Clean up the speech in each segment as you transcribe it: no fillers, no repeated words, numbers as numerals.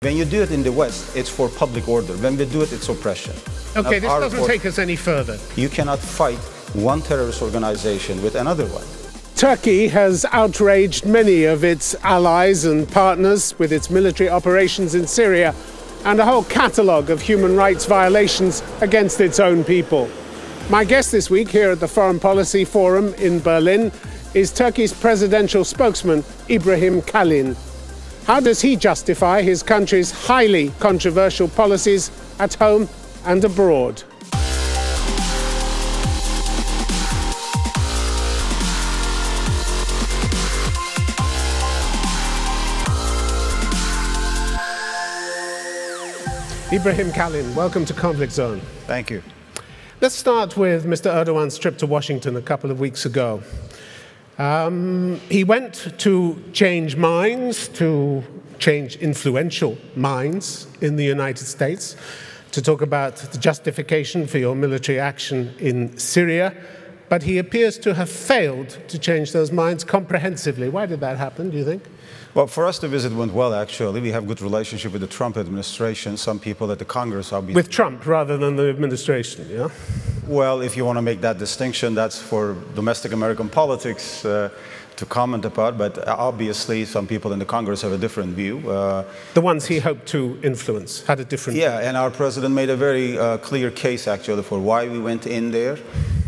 When you do it in the West, it's for public order. When we do it, it's oppression. Okay, this doesn't take us any further. You cannot fight one terrorist organization with another one. Turkey has outraged many of its allies and partners with its military operations in Syria and a whole catalogue of human rights violations against its own people. My guest this week here at the Foreign Policy Forum in Berlin is Turkey's presidential spokesman, Ibrahim Kalın. How does he justify his country's highly controversial policies at home and abroad? Ibrahim Kalın, welcome to Conflict Zone. Thank you. Let's start with Mr. Erdogan's trip to Washington a couple of weeks ago. He went to change minds, to change influential minds in the United States, to talk about the justification for your military action in Syria, but he appears to have failed to change those minds comprehensively. Why did that happen, do you think? Well, for us, the visit went well, actually. We have good relationship with the Trump administration. Some people at the Congress obviously... With Trump rather than the administration, yeah? Well, if you want to make that distinction, that's for domestic American politics to comment about, but obviously some people in the Congress have a different view. The ones he hoped to influence had a different view. Yeah, and our president made a very clear case, actually, for why we went in there,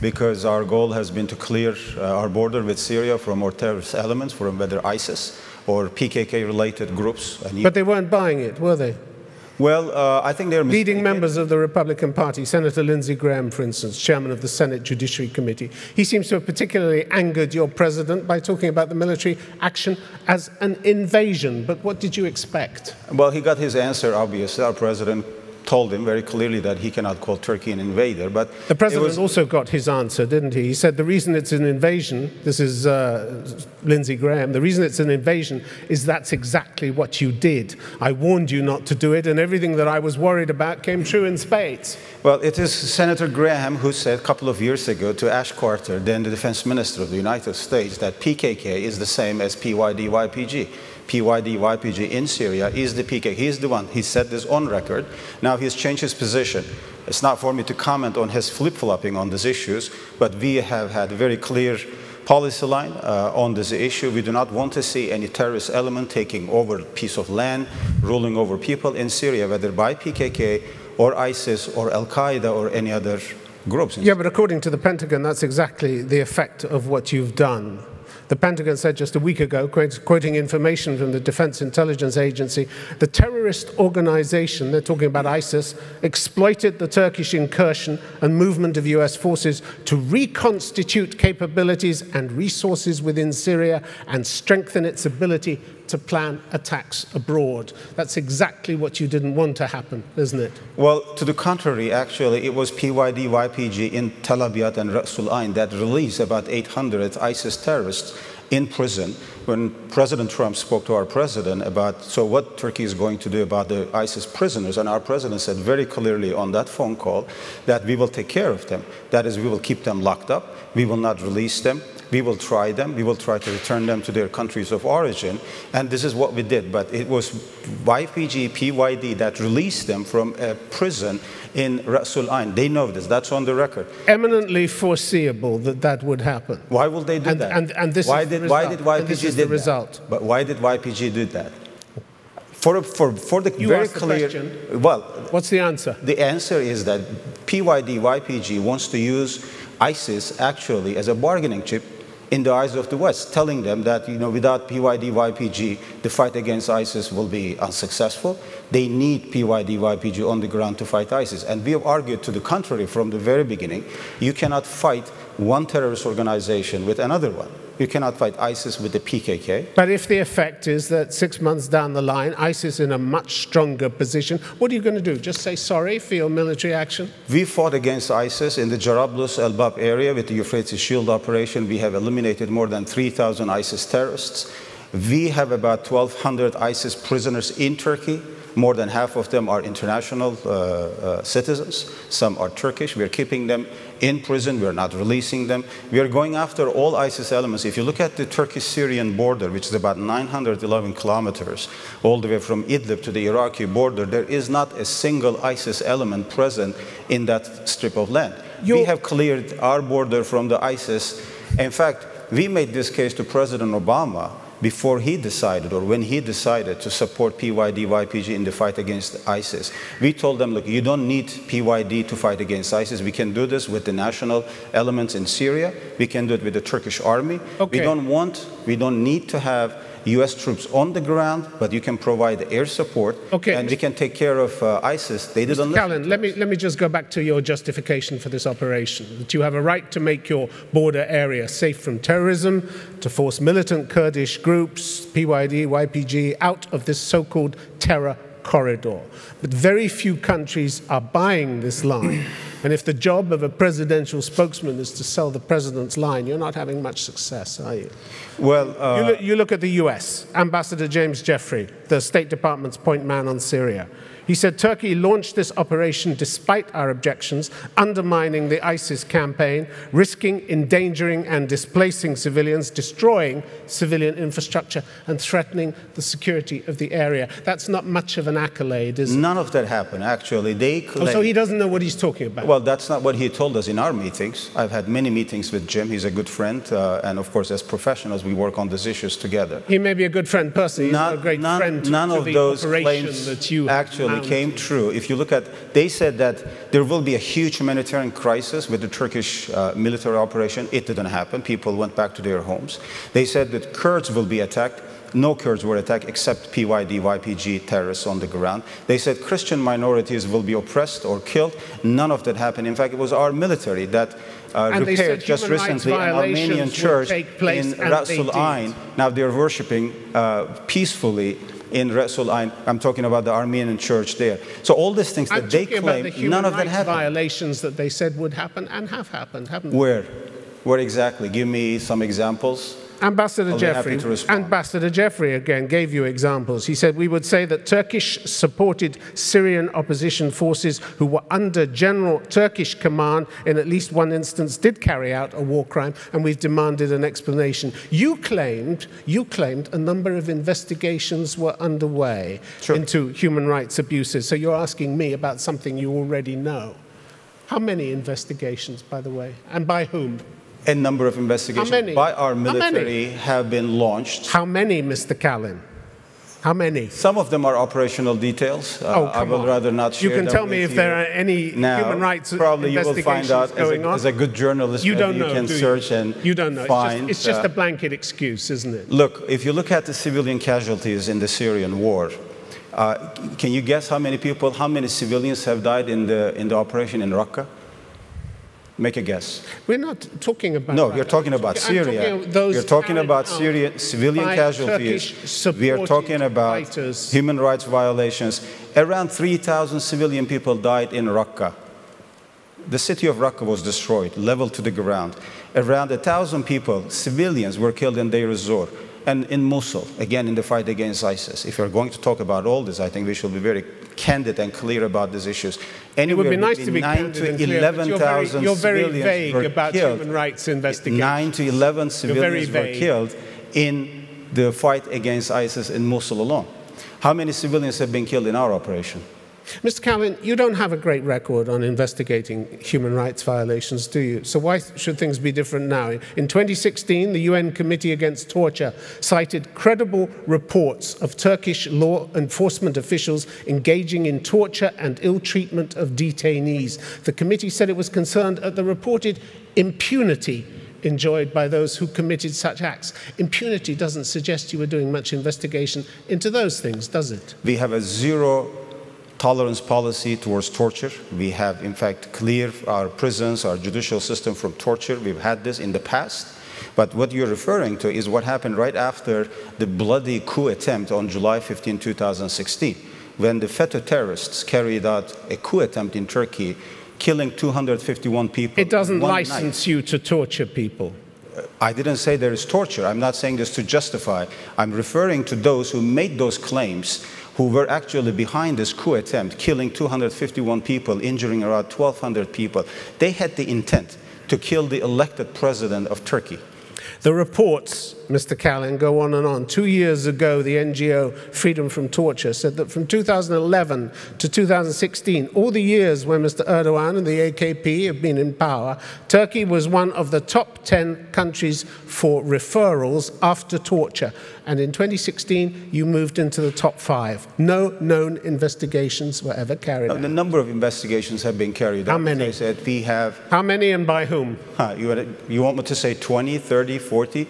because our goal has been to clear our border with Syria from more terrorist elements, from whether ISIS or PKK-related groups. But they weren't buying it, were they? Well, I think they're mistaken. Leading members of the Republican Party, Senator Lindsey Graham, for instance, chairman of the Senate Judiciary Committee, he seems to have particularly angered your president by talking about the military action as an invasion. But what did you expect? Well, he got his answer, obviously. Our president told him very clearly that he cannot call Turkey an invader. But the president also got his answer, didn't he? He said the reason it's an invasion, this is Lindsey Graham, the reason it's an invasion is that's exactly what you did. I warned you not to do it, and everything that I was worried about came true in spades. Well, it is Senator Graham who said a couple of years ago to Ash Carter, then the defense minister of the United States, that PKK is the same as PYD-YPG. PYD-YPG in Syria is the PKK. He's the one. He said this on record. Now he's changed his position. It's not for me to comment on his flip-flopping on these issues, but we have had a very clear policy line on this issue. We do not want to see any terrorist element taking over a piece of land, ruling over people in Syria, whether by PKK or ISIS or Al-Qaeda or any other groups. Yeah, but according to the Pentagon, that's exactly the effect of what you've done. The Pentagon said just a week ago, quoting information from the Defense Intelligence Agency, the terrorist organization, they're talking about ISIS, exploited the Turkish incursion and movement of US forces to reconstitute capabilities and resources within Syria and strengthen its ability to plan attacks abroad. That's exactly what you didn't want to happen, isn't it? Well, to the contrary, actually, it was PYD-YPG in Tel Abyad and Ras Al Ain that released about 800 ISIS terrorists in prison. When President Trump spoke to our president about, so what Turkey is going to do about the ISIS prisoners, and our president said very clearly on that phone call that we will take care of them. That is, we will keep them locked up, we will not release them, we will try them, we will try to return them to their countries of origin, and this is what we did. But it was YPG, PYD that released them from a prison in Ras Al Ain. They know this, that's on the record. Eminently foreseeable that that would happen. Why will they do that? And this why is did the result. YPG do that? Result. But why did YPG do that? For the you very asked clear... The question. Well, what's the answer? The answer is that PYD, YPG wants to use ISIS actually as a bargaining chip in the eyes of the West, telling them that, you know, without PYD, YPG, the fight against ISIS will be unsuccessful. They need PYD, YPG on the ground to fight ISIS. And we have argued to the contrary from the very beginning. You cannot fight one terrorist organization with another one. You cannot fight ISIS with the PKK. But if the effect is that 6 months down the line, ISIS in a much stronger position, what are you going to do? Just say sorry for your military action? We fought against ISIS in the Jarablus El-Bab area with the Euphrates Shield operation. We have eliminated more than 3,000 ISIS terrorists. We have about 1,200 ISIS prisoners in Turkey. More than half of them are international citizens. Some are Turkish. We're keeping them in prison. We're not releasing them. We are going after all ISIS elements. If you look at the Turkish-Syrian border, which is about 911 kilometers, all the way from Idlib to the Iraqi border, there is not a single ISIS element present in that strip of land. We have cleared our border from the ISIS. In fact, we made this case to President Obama before he decided, or when he decided to support PYD, YPG in the fight against ISIS. We told them, look, you don't need PYD to fight against ISIS. We can do this with the national elements in Syria. We can do it with the Turkish army. Okay. We don't need to have US troops on the ground, but you can provide air support, and we can take care of ISIS. They didn't listen. Callan, let me just go back to your justification for this operation, that you have a right to make your border area safe from terrorism, to force militant Kurdish groups, PYD, YPG, out of this so-called terror corridor. But very few countries are buying this line. And if the job of a presidential spokesman is to sell the president's line, you're not having much success, are you? Well, you look at the US, Ambassador James Jeffrey, the State Department's point man on Syria. He said Turkey launched this operation despite our objections, undermining the ISIS campaign, risking endangering and displacing civilians, destroying civilian infrastructure, and threatening the security of the area. That's not much of an accolade, is it? None of that happened, actually. They claim... Oh, so he doesn't know what he's talking about? Well, that's not what he told us in our meetings. I've had many meetings with Jim. He's a good friend. And of course, as professionals, we work on these issues together. He may be a good friend personally. He's not a great friend to none of the those operation claims that you actually came true. If you look at, they said that there will be a huge humanitarian crisis with the Turkish military operation. It didn't happen. People went back to their homes. They said that Kurds will be attacked. No Kurds were attacked except PYD, YPG terrorists on the ground. They said Christian minorities will be oppressed or killed. None of that happened. In fact, it was our military that repaired just recently an Armenian church in Ras Al Ain. Now they're worshiping peacefully in Ras Al Ain. I'm talking about the Armenian church there. So all these things that they claim, none of that happened. Violations that they said would happen and have happened, haven't they? Where? Where exactly? Give me some examples. Ambassador Jeffrey again gave you examples. He said, we would say that Turkish-supported Syrian opposition forces who were under general Turkish command in at least one instance did carry out a war crime, and we've demanded an explanation. You claimed a number of investigations were underway into human rights abuses. So you're asking me about something you already know. How many investigations, by the way, and by whom? A number of investigations by our military have been launched. How many, Mr. Callan? How many? Some of them are operational details. I will rather not share them. You can tell me if there are any human rights probably investigations you will find out going on. As a good journalist, you don't know, you can search and you don't know. find. It's just a blanket excuse, isn't it? Look, if you look at the civilian casualties in the Syrian war, can you guess how many people, how many civilians have died in the operation in Raqqa? Make a guess. We're not talking about... No, you're talking about Syria. You're talking about Syrian civilian casualties. We are talking about human rights violations. Around 3,000 civilian people died in Raqqa. The city of Raqqa was destroyed, leveled to the ground. Around 1,000 people, civilians, were killed in Deir ez-Zor. And in Mosul, again, in the fight against ISIS. If you're going to talk about all this, I think we should be very candid and clear about these issues. Anywhere it would be nice to be 9 to 11,000 you're very vague about killed. Human rights investigations. 9 to 11 civilians were killed in the fight against ISIS in Mosul alone. How many civilians have been killed in our operation? Mr. Callan, you don't have a great record on investigating human rights violations, do you? So why should things be different now? In 2016, the UN Committee Against Torture cited credible reports of Turkish law enforcement officials engaging in torture and ill treatment of detainees. The committee said it was concerned at the reported impunity enjoyed by those who committed such acts. Impunity doesn't suggest you were doing much investigation into those things, does it? We have a zero tolerance policy towards torture. We have, in fact, cleared our prisons, our judicial system from torture. We've had this in the past. But what you're referring to is what happened right after the bloody coup attempt on July 15, 2016, when the FETÖ terrorists carried out a coup attempt in Turkey, killing 251 people. It doesn't license you to torture people. I didn't say there is torture. I'm not saying this to justify. I'm referring to those who made those claims, who were actually behind this coup attempt, killing 251 people, injuring around 1,200 people, they had the intent to kill the elected president of Turkey. The reports, Mr. Kalın, go on and on. 2 years ago, the NGO Freedom from Torture said that from 2011 to 2016, all the years when Mr. Erdogan and the AKP have been in power, Turkey was one of the top 10 countries for referrals after torture. And in 2016, you moved into the top 5. No known investigations were ever carried out. The number of investigations have been carried out. How many? As I said, we have... How many and by whom? You want me to say 20, 30, 40?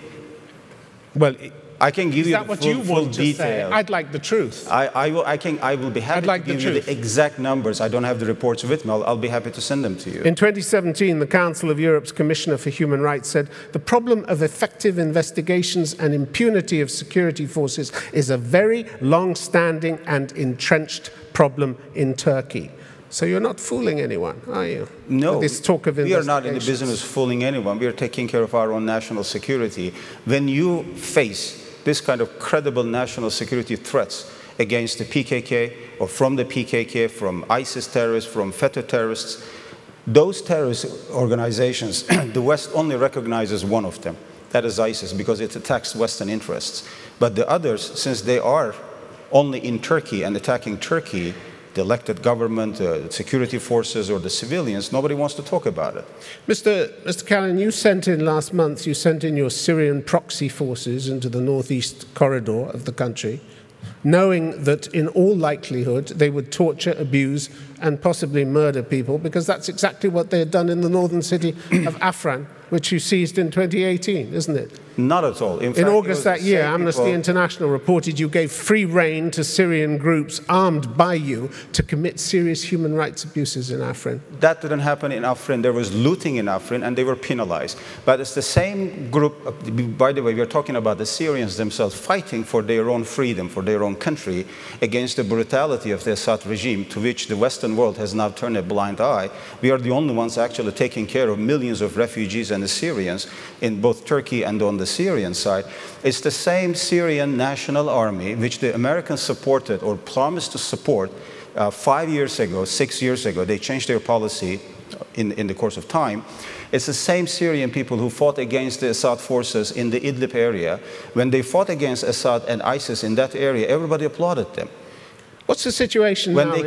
Well, I can give is you that the what full, you full want to detail. say? I'd like the truth. I will be happy like to give the you truth. the exact numbers. I don't have the reports with me. I'll be happy to send them to you. In 2017, the Council of Europe's Commissioner for Human Rights said the problem of effective investigations and impunity of security forces is a very long-standing and entrenched problem in Turkey. So you're not fooling anyone, are you? No, with this talk of we are not in the business of fooling anyone. We are taking care of our own national security. When you face this kind of credible national security threats against the PKK or from the PKK, from ISIS terrorists, from FETÖ terrorists, those terrorist organizations, the West only recognizes one of them. That is ISIS, because it attacks Western interests. But the others, since they are only in Turkey and attacking Turkey, the elected government, the security forces, or the civilians, nobody wants to talk about it. Mr. Kalın, you sent in last month, you sent in your Syrian proxy forces into the northeast corridor of the country, knowing that in all likelihood they would torture, abuse, and possibly murder people, because that's exactly what they had done in the northern city of Afrin, which you seized in 2018, isn't it? Not at all. In August that year, Amnesty International reported you gave free rein to Syrian groups armed by you to commit serious human rights abuses in Afrin. That didn't happen in Afrin. There was looting in Afrin, and they were penalized. But it's the same group. By the way, we are talking about the Syrians themselves fighting for their own freedom, for their own country, against the brutality of the Assad regime, to which the Western world has now turned a blind eye. We are the only ones actually taking care of millions of refugees and the Syrians in both Turkey and on the Syrian side. It's the same Syrian National Army which the Americans supported or promised to support 5 years ago, 6 years ago. They changed their policy in the course of time. It's the same Syrian people who fought against the Assad forces in the Idlib area. When they fought against Assad and ISIS in that area, everybody applauded them. What's the situation now? When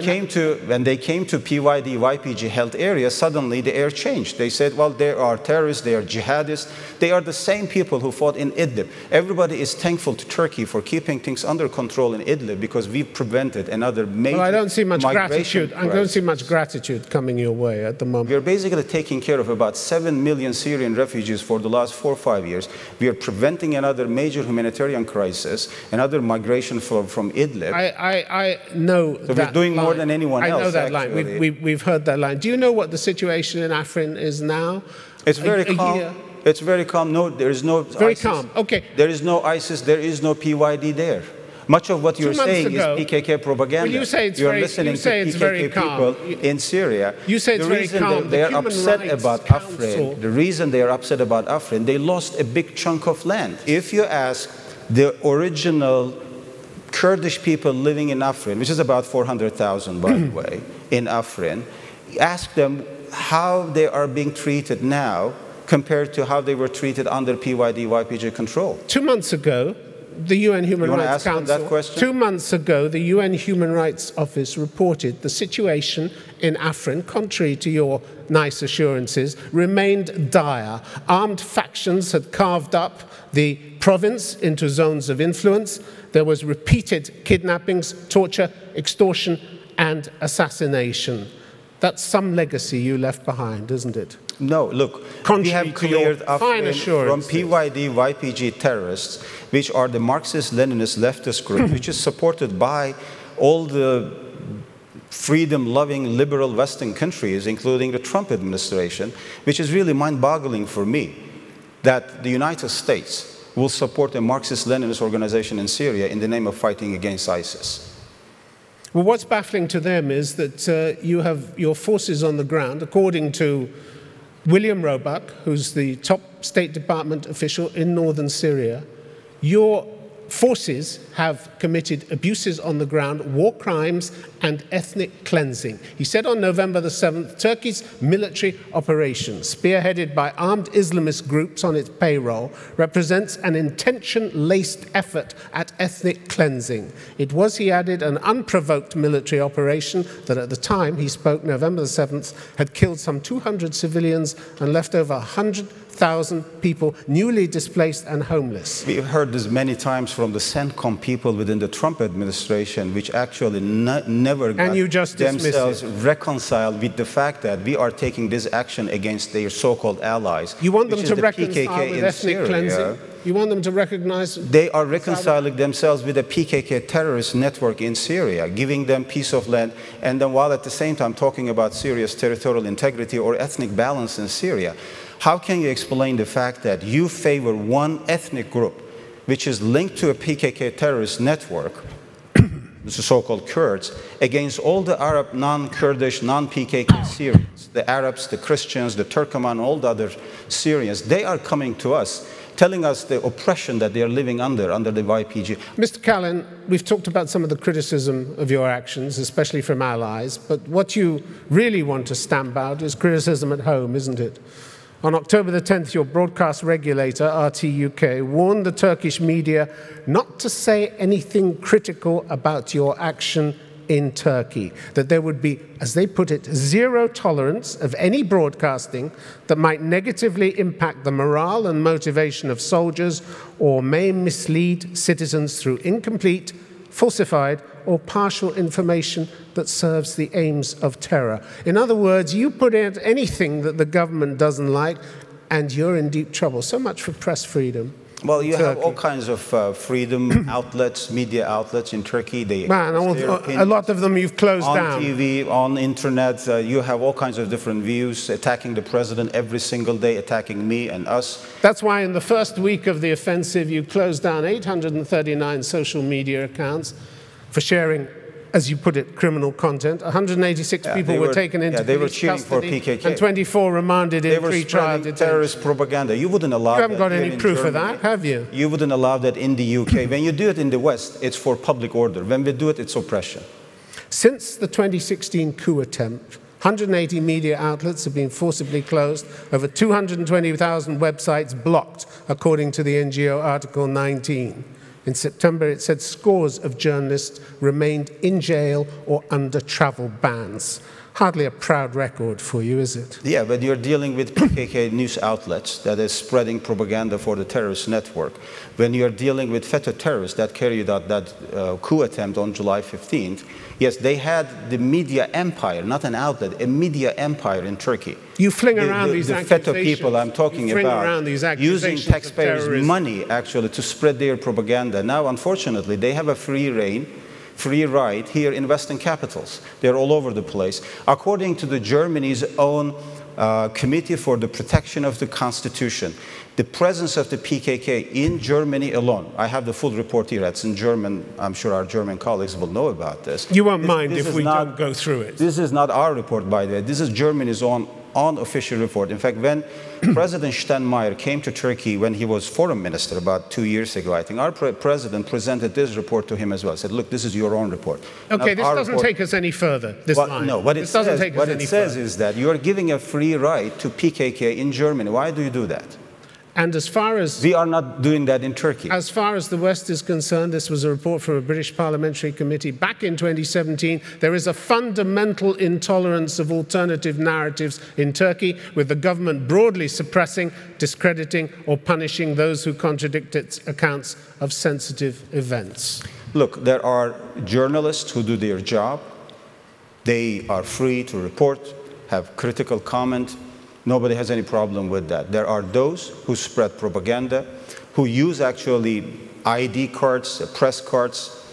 they came to PYD, YPG held areas, suddenly the air changed. They said, well, they are terrorists, they are jihadists. They are the same people who fought in Idlib. Everybody is thankful to Turkey for keeping things under control in Idlib because we prevented another major Well, I don't see much migration gratitude. I don't see much gratitude coming your way at the moment. We are basically taking care of about 7 million Syrian refugees for the last 4 or 5 years. We are preventing another major humanitarian crisis, another migration from Idlib. I know so that we're doing line. more than anyone else. I know that actually. line. We've heard that line. Do you know what the situation in Afrin is now? It's very calm. Year? It's very calm. No, there is no very ISIS. Calm. Okay. There is no ISIS. There is no PYD there. Much of what you're saying is PKK propaganda. Well, you say it's you're very, listening you say to it's PKK very people calm. in Syria. You say it's very calm. They are upset about Afrin. The reason they are upset about Afrin, they lost a big chunk of land. If you ask the original Kurdish people living in Afrin, which is about 400,000, by the way, in Afrin, ask them how they are being treated now compared to how they were treated under PYD, YPG control. 2 months ago, the UN Human Rights Council, 2 months ago, the UN Human Rights Office reported the situation in Afrin, contrary to your nice assurances, remained dire. Armed factions had carved up the province into zones of influence. There was repeated kidnappings, torture, extortion, and assassination. That's some legacy you left behind, isn't it? No, look, we have cleared Afrin from PYD, YPG terrorists, which are the Marxist-Leninist leftist group, which is supported by all the freedom-loving liberal Western countries, including the Trump administration, which is really mind-boggling for me that the United States will support a Marxist-Leninist organization in Syria in the name of fighting against ISIS. Well, what's baffling to them is that you have your forces on the ground, according to William Roebuck, who's the top State Department official in northern Syria. Your forces have committed abuses on the ground, war crimes, and ethnic cleansing. He said on November the 7th, Turkey's military operation, spearheaded by armed Islamist groups on its payroll, represents an intention-laced effort at ethnic cleansing. It was, he added, an unprovoked military operation that at the time he spoke, November the 7th, had killed some 200 civilians and left over 100,000 people newly displaced and homeless. We've heard this many times from the CENTCOM people within the Trump administration, which actually never got themselves reconciled with the fact that we are taking this action against their so-called allies. You want them to reconcile with ethnic cleansing? You want them to recognize... They are reconciling themselves with the PKK terrorist network in Syria, giving them piece of land, and then while at the same time talking about Syria's territorial integrity or ethnic balance in Syria. How can you explain the fact that you favor one ethnic group, which is linked to a PKK terrorist network, the so-called Kurds, against all the Arab, non-Kurdish, non-PKK Syrians, the Arabs, the Christians, the Turkoman, all the other Syrians? They are coming to us, telling us the oppression that they are living under the YPG. Mr. Kalın, we've talked about some of the criticism of your actions, especially from allies, but what you really want to stamp out is criticism at home, isn't it? On October the 10th, your broadcast regulator, RT UK, warned the Turkish media not to say anything critical about your action in Turkey, that there would be, as they put it, zero tolerance of any broadcasting that might negatively impact the morale and motivation of soldiers or may mislead citizens through incomplete, falsified, or partial information that serves the aims of terror. In other words, you put out anything that the government doesn't like, and you're in deep trouble. So much for press freedom. Well, you have all kinds of freedom outlets, media outlets in Turkey. A lot of them you've closed down. On TV, on internet, you have all kinds of different views, attacking the president every single day, attacking me and us. That's why in the first week of the offensive, you closed down 839 social media accounts for sharing, as you put it, criminal content. 186 people were taken into police custody, and 24 remanded in pre-trial detention. Terrorist propaganda. You wouldn't allow that. You haven't got any proof of that, have you? You wouldn't allow that in the UK. When you do it in the West, it's for public order. When we do it, it's oppression. Since the 2016 coup attempt, 180 media outlets have been forcibly closed, over 220,000 websites blocked, according to the NGO Article 19. In September, it said scores of journalists remained in jail or under travel bans. Hardly a proud record for you, is it? Yeah, but you're dealing with PKK news outlets that is spreading propaganda for the terrorist network. When you're dealing with FETÖ terrorists that carried out that coup attempt on July 15th, yes, they had the media empire, not an outlet, a media empire in Turkey. You fling around these accusations. The FETÖ people I'm talking about, using taxpayers' money, actually, to spread their propaganda. Now, unfortunately, they have a free ride here in Western capitals. They're all over the place. According to the Germany's own Committee for the Protection of the Constitution, the presence of the PKK in Germany alone, I have the full report here, it's in German, I'm sure our German colleagues will know about this. You won't mind if we don't go through it. This is not our report, by the way. This is Germany's own official report. In fact, when President Steinmeier came to Turkey when he was foreign minister about 2 years ago, I think, our president presented this report to him as well. Said, look, this is your own report. Okay, this doesn't take us any further, this line. No, what it says is that you are giving a free ride to PKK in Germany. Why do you do that? And as far as... We are not doing that in Turkey. As far as the West is concerned, this was a report from a British parliamentary committee back in 2017. There is a fundamental intolerance of alternative narratives in Turkey, with the government broadly suppressing, discrediting, or punishing those who contradict its accounts of sensitive events. Look, there are journalists who do their job. They are free to report, have critical comment. Nobody has any problem with that. There are those who spread propaganda, who use actually ID cards, press cards,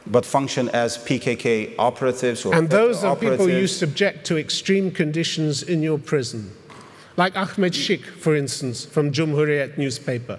but function as PKK operatives or and those are people you subject to extreme conditions in your prison. Like Ahmet Şık, for instance, from Cumhuriyet newspaper.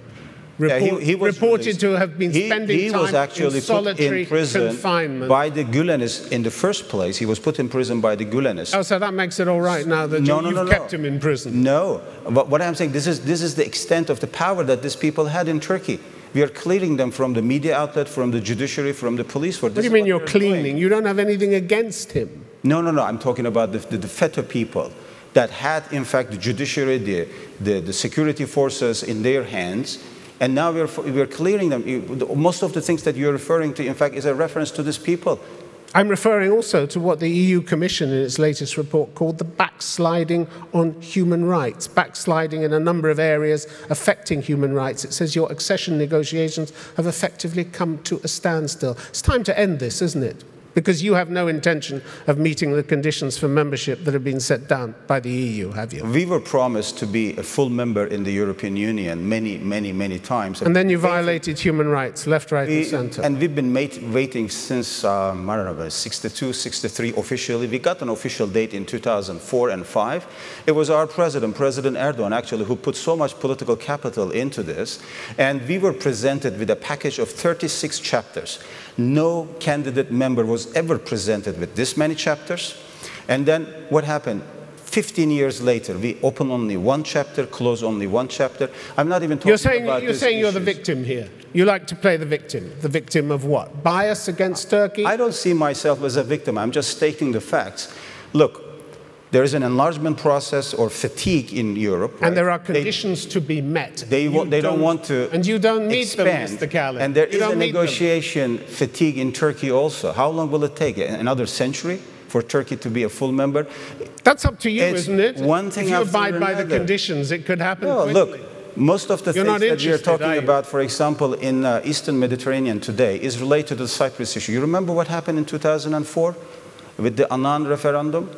Reported to have been spending time in solitary confinement. By the Gülenists in the first place. He was put in prison by the Gülenists. Oh, so that makes it all right now that you've kept him in prison. No, but what I'm saying, this is the extent of the power that these people had in Turkey. We are clearing them from the media outlet, from the judiciary, from the police. What do you mean you're cleaning? You don't have anything against him. No. I'm talking about the FETÖ people that had, in fact, the judiciary, the security forces in their hands. And now we're clearing them. Most of the things that you're referring to, in fact, is a reference to these people. I'm referring also to what the EU Commission in its latest report called the backsliding on human rights, backsliding in a number of areas affecting human rights. It says your accession negotiations have effectively come to a standstill. It's time to end this, isn't it? Because you have no intention of meeting the conditions for membership that have been set down by the EU, have you? We were promised to be a full member in the European Union many times. And then you violated human rights, left, right, and center. And we've been waiting since, I don't know, 62, 63 officially. We got an official date in 2004 and 5. It was our president, President Erdogan, actually, who put so much political capital into this. And we were presented with a package of 36 chapters. No candidate member was ever presented with this many chapters. And then what happened? 15 years later, we open only one chapter, close only one chapter. I'm not even talking about You're saying you're the victim here. You like to play the victim. The victim of what? Bias against Turkey? I don't see myself as a victim. I'm just stating the facts. Look, there is an enlargement process or fatigue in Europe. Right? And there are conditions to be met. They don't want to And you don't meet expand. them, Mr. Kalın. And there is a negotiation fatigue in Turkey also. How long will it take? Another century for Turkey to be a full member? That's up to you, isn't it? One thing if you after abide by another. the conditions, it could happen quickly. Look, most of the You're things not that we are talking interested, about, for example, in Eastern Mediterranean today, is related to the Cyprus issue. You remember what happened in 2004 with the Annan referendum?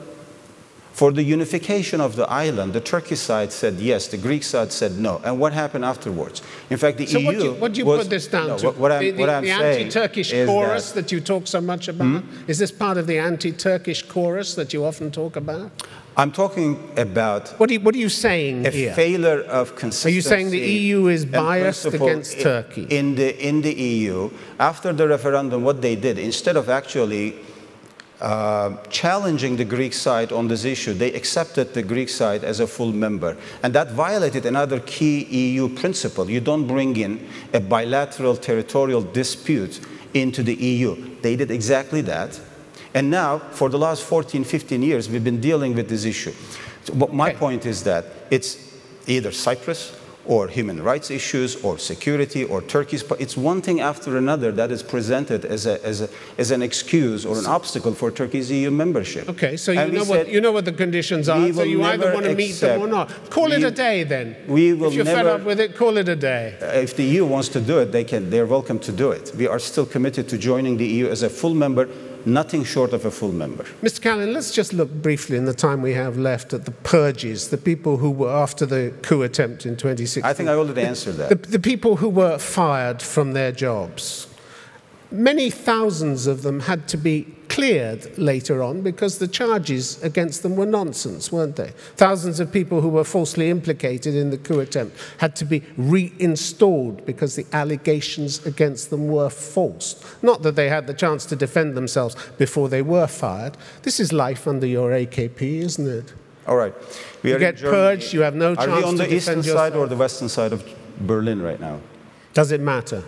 For the unification of the island, the Turkish side said yes, the Greek side said no. And what happened afterwards? In fact, the EU what do you put this down to? What I'm the saying anti-Turkish is chorus that you talk so much about? Is this part of the anti-Turkish chorus that you often talk about? I'm talking about What are you saying here? a failure of consistency. Are you saying the EU is and biased principle against Turkey? In the EU, after the referendum, what they did, instead of actually challenging the Greek side on this issue, they accepted the Greek side as a full member. And that violated another key EU principle. You don't bring in a bilateral territorial dispute into the EU. They did exactly that. And now, for the last 14, 15 years, we've been dealing with this issue. So, but my point is that it's either Cyprus or human rights issues, or security, or Turkey's. It's one thing after another that is presented as an excuse or an obstacle for Turkey's EU membership. Okay, so you know what the conditions are, so you either want to meet them or not. Call it a day then. If you're fed up with it, call it a day. If the EU wants to do it, they're welcome to do it. We are still committed to joining the EU as a full member, nothing short of a full member. Mr. Kalın, let's just look briefly in the time we have left at the purges, the people who were after the coup attempt in 2016. I think I already answered that. The people who were fired from their jobs. Many thousands of them had to be cleared later on because the charges against them were nonsense, weren't they? Thousands of people who were falsely implicated in the coup attempt had to be reinstalled because the allegations against them were false. Not that they had the chance to defend themselves before they were fired. This is life under your AKP, isn't it? All right. You get purged, you have no chance to defend yourself. Are we on the eastern side or the western side of Berlin right now? Does it matter?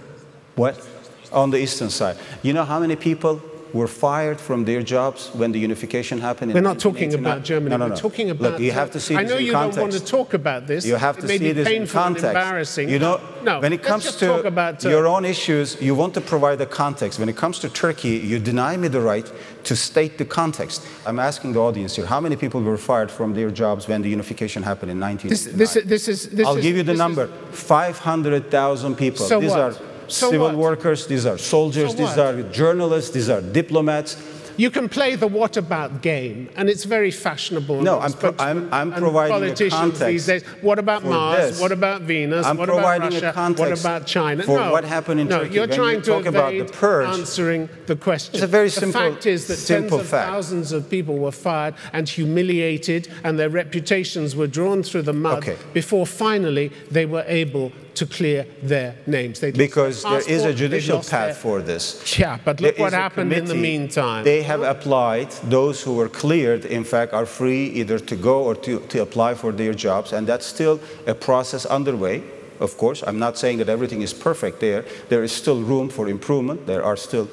What? On the eastern side. You know how many people were fired from their jobs when the unification happened in We're not talking about Germany. No. We're talking about... Look, you have to see this in context. I know you don't want to talk about this. You have to see this in context. And embarrassing. You know, no, when it comes to your own issues, you want to provide the context. When it comes to Turkey, you deny me the right to state the context. I'm asking the audience here, how many people were fired from their jobs when the unification happened in 1989? I'll give you the number. 500,000 people. So These are civil workers, these are soldiers, these are journalists, these are diplomats. You can play the what about game, and it's very fashionable. No, I'm providing a context these days. What about Mars? This. What about Venus? I'm what providing about Russia? A context what about China? For what happened in Turkey. You're trying to evade about the purge. Answering the question. It's a very simple The fact is that tens of thousands of people were fired and humiliated, and their reputations were drawn through the mud before finally they were able to clear their names. Because there is a judicial path for this. Yeah, but look what happened in the meantime. They have applied. Those who were cleared, in fact, are free either to go or to apply for their jobs, and that's still a process underway. of course. I'm not saying that everything is perfect there. There is still room for improvement. There are still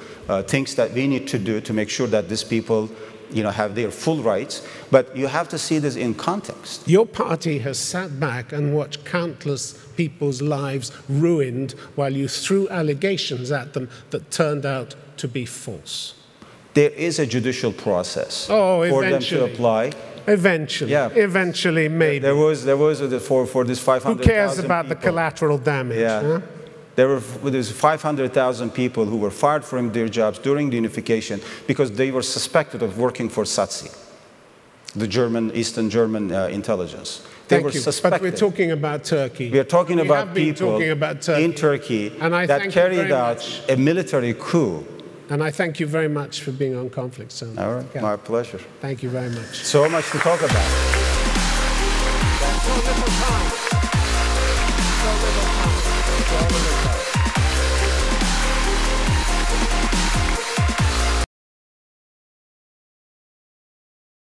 things that we need to do to make sure that these people have their full rights. But you have to see this in context. Your party has sat back and watched countless people's lives ruined while you threw allegations at them that turned out to be false. There is a judicial process for them to apply. Eventually, yeah. Eventually, maybe. There was for this 500,000 Who cares about people, the collateral damage? Yeah. Huh? There's 500,000 people who were fired from their jobs during the unification because they were suspected of working for SATSI, the Eastern German intelligence. They were suspected. But we're talking about Turkey. We are talking about people in Turkey that carried out a military coup. And I thank you very much for being on Conflict Zone. All right, my pleasure. Thank you very much. So much to talk about.